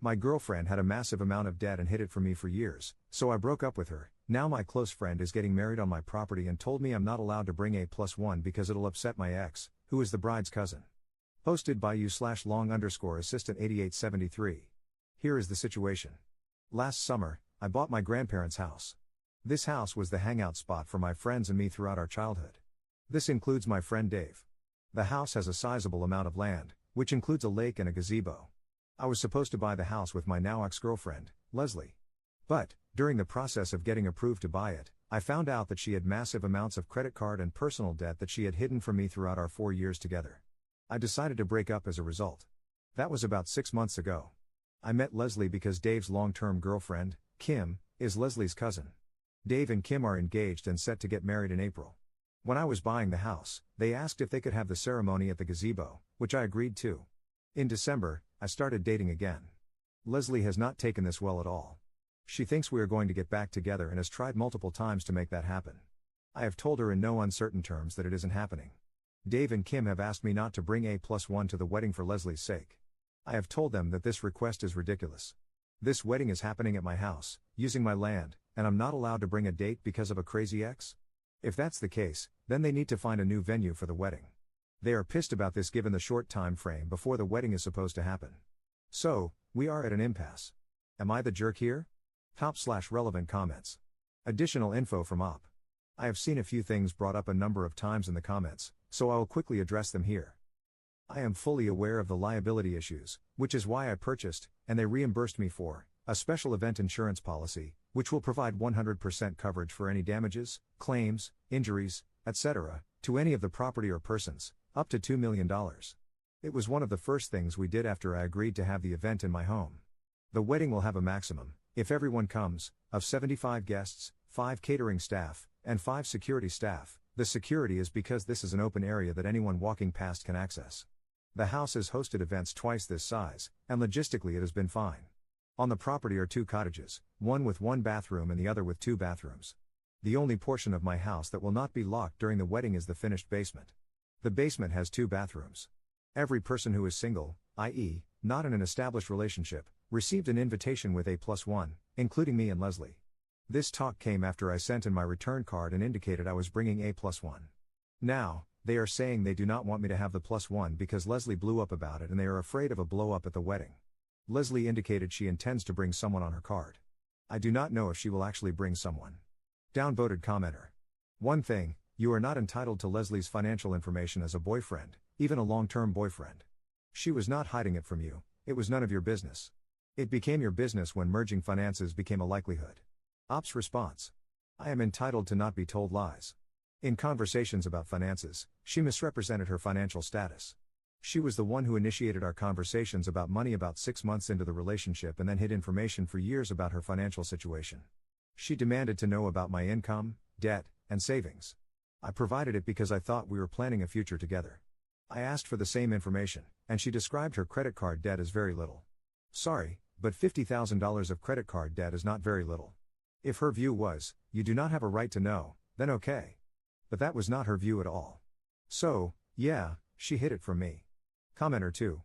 My girlfriend had a massive amount of debt and hid it from me for years, so I broke up with her. Now my close friend is getting married on my property and told me I'm not allowed to bring A+1 because it'll upset my ex, who is the bride's cousin. Posted by u/long_assistant 8873. Here is the situation. Last summer, I bought my grandparents' house. This house was the hangout spot for my friends and me throughout our childhood. This includes my friend Dave. The house has a sizable amount of land, which includes a lake and a gazebo. I was supposed to buy the house with my now ex-girlfriend, Leslie. But, during the process of getting approved to buy it, I found out that she had massive amounts of credit card and personal debt that she had hidden from me throughout our 4 years together. I decided to break up as a result. That was about 6 months ago. I met Leslie because Dave's long-term girlfriend, Kim, is Leslie's cousin. Dave and Kim are engaged and set to get married in April. When I was buying the house, they asked if they could have the ceremony at the gazebo, which I agreed to. In December, I started dating again. Leslie has not taken this well at all. She thinks we are going to get back together and has tried multiple times to make that happen. I have told her in no uncertain terms that it isn't happening. Dave and Kim have asked me not to bring A+1 to the wedding for Leslie's sake. I have told them that this request is ridiculous. This wedding is happening at my house, using my land, and I'm not allowed to bring a date because of a crazy ex? If that's the case, then they need to find a new venue for the wedding. They are pissed about this given the short time frame before the wedding is supposed to happen. So, we are at an impasse. Am I the jerk here? Top/relevant comments. Additional info from Op. I have seen a few things brought up a number of times in the comments, so I will quickly address them here. I am fully aware of the liability issues, which is why I purchased, and they reimbursed me for, a special event insurance policy, which will provide 100% coverage for any damages, claims, injuries, etc., to any of the property or persons, up to $2 million. It was one of the first things we did after I agreed to have the event in my home. The wedding will have a maximum, if everyone comes, of 75 guests, 5 catering staff, and 5 security staff. The security is because this is an open area that anyone walking past can access. The house has hosted events twice this size, and logistically it has been fine. On the property are 2 cottages, one with 1 bathroom and the other with 2 bathrooms. The only portion of my house that will not be locked during the wedding is the finished basement. The basement has 2 bathrooms. Every person who is single, i.e., not in an established relationship, received an invitation with A+1, including me and Leslie. This talk came after I sent in my return card and indicated I was bringing A+1. Now, they are saying they do not want me to have the +1 because Leslie blew up about it and they are afraid of a blow up at the wedding. Leslie indicated she intends to bring someone on her card. I do not know if she will actually bring someone. Downvoted commenter. One thing, you are not entitled to Leslie's financial information as a boyfriend, even a long-term boyfriend. She was not hiding it from you, it was none of your business. It became your business when merging finances became a likelihood. Op's response. I am entitled to not be told lies. In conversations about finances, she misrepresented her financial status. She was the one who initiated our conversations about money about 6 months into the relationship and then hid information for years about her financial situation. She demanded to know about my income, debt, and savings. I provided it because I thought we were planning a future together. I asked for the same information, and she described her credit card debt as very little. Sorry, but $50,000 of credit card debt is not very little. If her view was, you do not have a right to know, then okay. But that was not her view at all. So, yeah, she hid it from me. Commenter 2.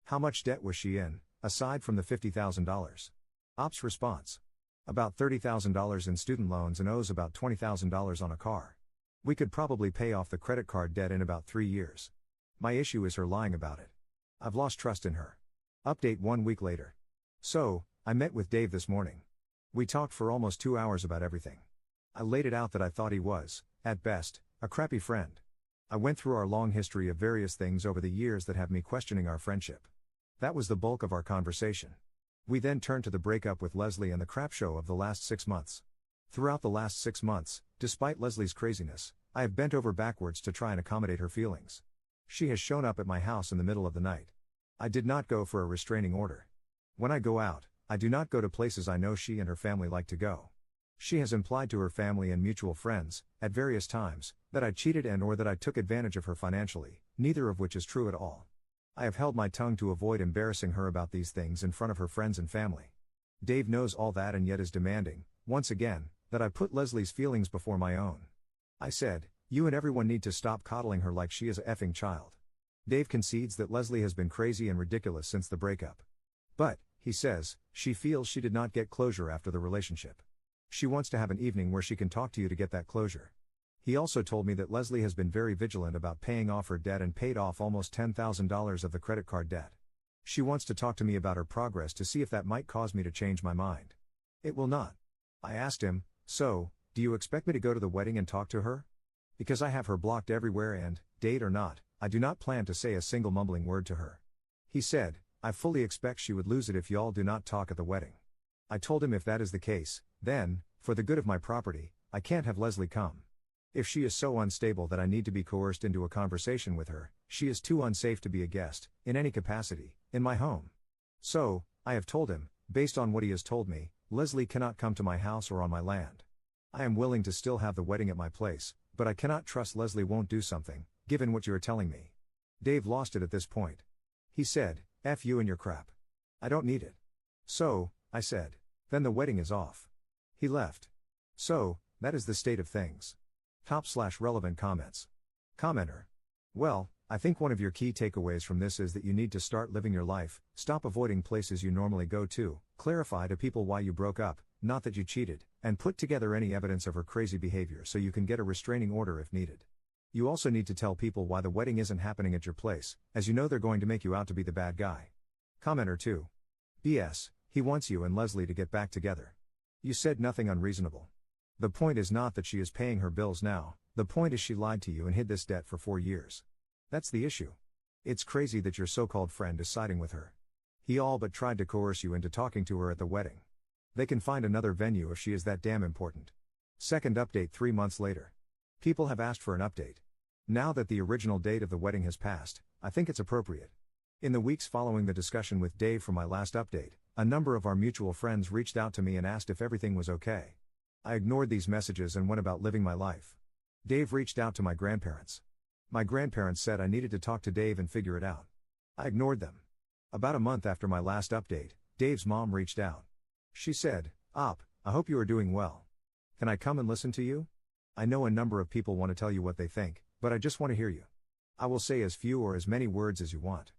How much debt was she in, aside from the $50,000? Op's response. About $30,000 in student loans and owes about $20,000 on a car. We could probably pay off the credit card debt in about 3 years. My issue is her lying about it. I've lost trust in her. Update 1 week later. So, I met with Dave this morning. We talked for almost 2 hours about everything. I laid it out that I thought he was, at best, a crappy friend. I went through our long history of various things over the years that have me questioning our friendship. That was the bulk of our conversation. We then turned to the breakup with Leslie and the crap show of the last 6 months. Throughout the last 6 months, despite Leslie's craziness, I have bent over backwards to try and accommodate her feelings. She has shown up at my house in the middle of the night. I did not go for a restraining order. When I go out, I do not go to places I know she and her family like to go. She has implied to her family and mutual friends, at various times, that I cheated and/or that I took advantage of her financially, neither of which is true at all. I have held my tongue to avoid embarrassing her about these things in front of her friends and family. Dave knows all that and yet is demanding, once again, that I put Leslie's feelings before my own. I said, you and everyone need to stop coddling her like she is a effing child. Dave concedes that Leslie has been crazy and ridiculous since the breakup. But, He says, she feels she did not get closure after the relationship. She wants to have an evening where she can talk to you to get that closure. He also told me that Leslie has been very vigilant about paying off her debt and paid off almost $10,000 of the credit card debt. She wants to talk to me about her progress to see if that might cause me to change my mind. It will not. I asked him, so, do you expect me to go to the wedding and talk to her? Because I have her blocked everywhere and, date or not, I do not plan to say a single mumbling word to her. He said, I fully expect she would lose it if y'all do not talk at the wedding. I told him if that is the case, then, for the good of my property, I can't have Leslie come. If she is so unstable that I need to be coerced into a conversation with her, she is too unsafe to be a guest, in any capacity, in my home. So, I have told him, based on what he has told me, Leslie cannot come to my house or on my land. I am willing to still have the wedding at my place, but I cannot trust Leslie won't do something, given what you are telling me. Dave lost it at this point. He said, F you and your crap. I don't need it. So, I said. Then the wedding is off. He left. So, that is the state of things. Top/relevant comments. Commenter. Well, I think one of your key takeaways from this is that you need to start living your life, stop avoiding places you normally go to, clarify to people why you broke up, not that you cheated, and put together any evidence of her crazy behavior so you can get a restraining order if needed. You also need to tell people why the wedding isn't happening at your place, as you know they're going to make you out to be the bad guy. Commenter 2. BS, he wants you and Leslie to get back together. You said nothing unreasonable. The point is not that she is paying her bills now, the point is she lied to you and hid this debt for 4 years. That's the issue. It's crazy that your so-called friend is siding with her. He all but tried to coerce you into talking to her at the wedding. They can find another venue if she is that damn important. Second update 3 months later. People have asked for an update. Now that the original date of the wedding has passed, I think it's appropriate. In the weeks following the discussion with Dave for my last update, a number of our mutual friends reached out to me and asked if everything was okay. I ignored these messages and went about living my life. Dave reached out to my grandparents. My grandparents said I needed to talk to Dave and figure it out. I ignored them. About a month after my last update, Dave's mom reached out. She said, I hope you are doing well. Can I come and listen to you? I know a number of people want to tell you what they think, but I just want to hear you. I will say as few or as many words as you want.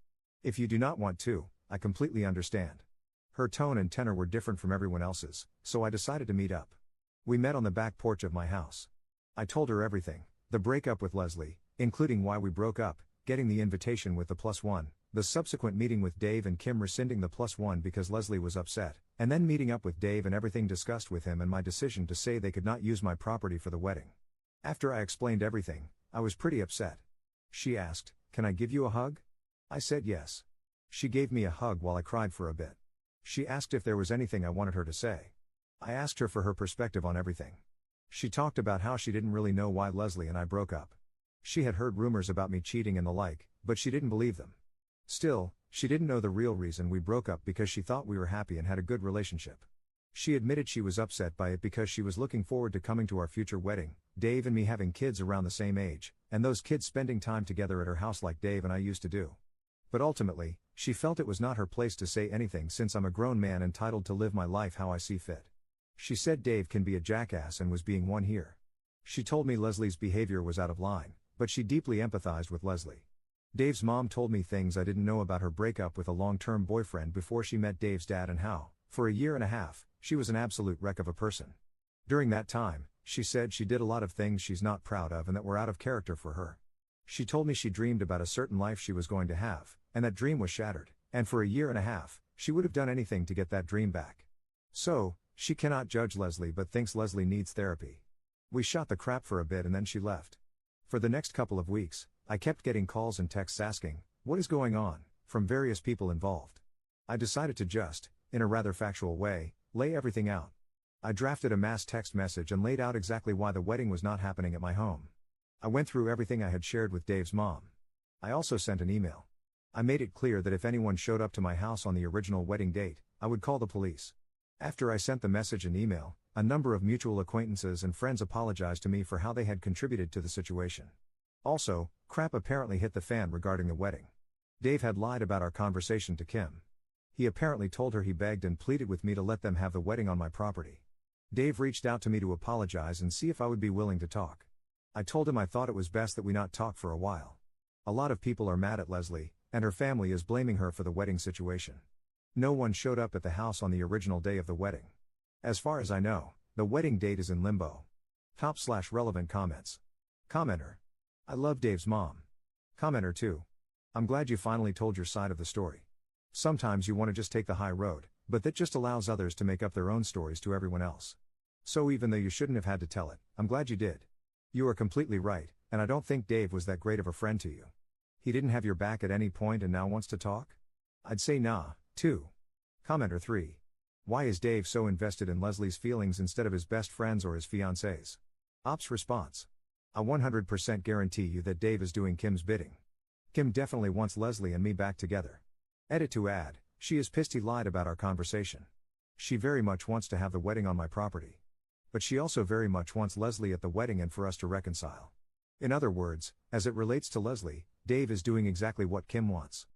If you do not want to, I completely understand. Her tone and tenor were different from everyone else's, so I decided to meet up. We met on the back porch of my house. I told her everything, the breakup with Leslie, including why we broke up, getting the invitation with the +1, the subsequent meeting with Dave and Kim rescinding the +1 because Leslie was upset, and then meeting up with Dave and everything discussed with him and my decision to say they could not use my property for the wedding. After I explained everything, I was pretty upset. She asked, "Can I give you a hug?" I said yes. She gave me a hug while I cried for a bit. She asked if there was anything I wanted her to say. I asked her for her perspective on everything. She talked about how she didn't really know why Leslie and I broke up. She had heard rumors about me cheating and the like, but she didn't believe them. Still, she didn't know the real reason we broke up because she thought we were happy and had a good relationship. She admitted she was upset by it because she was looking forward to coming to our future wedding, Dave and me having kids around the same age, and those kids spending time together at her house like Dave and I used to do. But ultimately, she felt it was not her place to say anything since I'm a grown man entitled to live my life how I see fit. She said Dave can be a jackass and was being one here. She told me Leslie's behavior was out of line, but she deeply empathized with Leslie. Dave's mom told me things I didn't know about her breakup with a long-term boyfriend before she met Dave's dad and how, for a year and a half, she was an absolute wreck of a person. During that time, she said she did a lot of things she's not proud of and that were out of character for her. She told me she dreamed about a certain life she was going to have, and that dream was shattered, and for a year and a half, she would have done anything to get that dream back. So, she cannot judge Leslie but thinks Leslie needs therapy. We shot the crap for a bit and then she left. For the next couple of weeks, I kept getting calls and texts asking, "What is going on?" from various people involved. I decided to just, in a rather factual way, lay everything out. I drafted a mass text message and laid out exactly why the wedding was not happening at my home. I went through everything I had shared with Dave's mom. I also sent an email. I made it clear that if anyone showed up to my house on the original wedding date, I would call the police. After I sent the message and email, a number of mutual acquaintances and friends apologized to me for how they had contributed to the situation. Also, crap apparently hit the fan regarding the wedding. Dave had lied about our conversation to Kim. He apparently told her he begged and pleaded with me to let them have the wedding on my property. Dave reached out to me to apologize and see if I would be willing to talk. I told him I thought it was best that we not talk for a while. A lot of people are mad at Leslie, and her family is blaming her for the wedding situation. No one showed up at the house on the original day of the wedding. As far as I know, the wedding date is in limbo. Top/relevant comments. Commenter. I love Dave's mom. Commenter 2. I'm glad you finally told your side of the story. Sometimes you want to just take the high road, but that just allows others to make up their own stories to everyone else. So even though you shouldn't have had to tell it, I'm glad you did. You are completely right, and I don't think Dave was that great of a friend to you. He didn't have your back at any point and now wants to talk? I'd say nah, too. Commenter 3. Why is Dave so invested in Leslie's feelings instead of his best friends or his fiancés? Ops response. I 100% guarantee you that Dave is doing Kim's bidding. Kim definitely wants Leslie and me back together. Edit to add, she is pissed he lied about our conversation. She very much wants to have the wedding on my property. But she also very much wants Leslie at the wedding and for us to reconcile. In other words, as it relates to Leslie, Dave is doing exactly what Kim wants.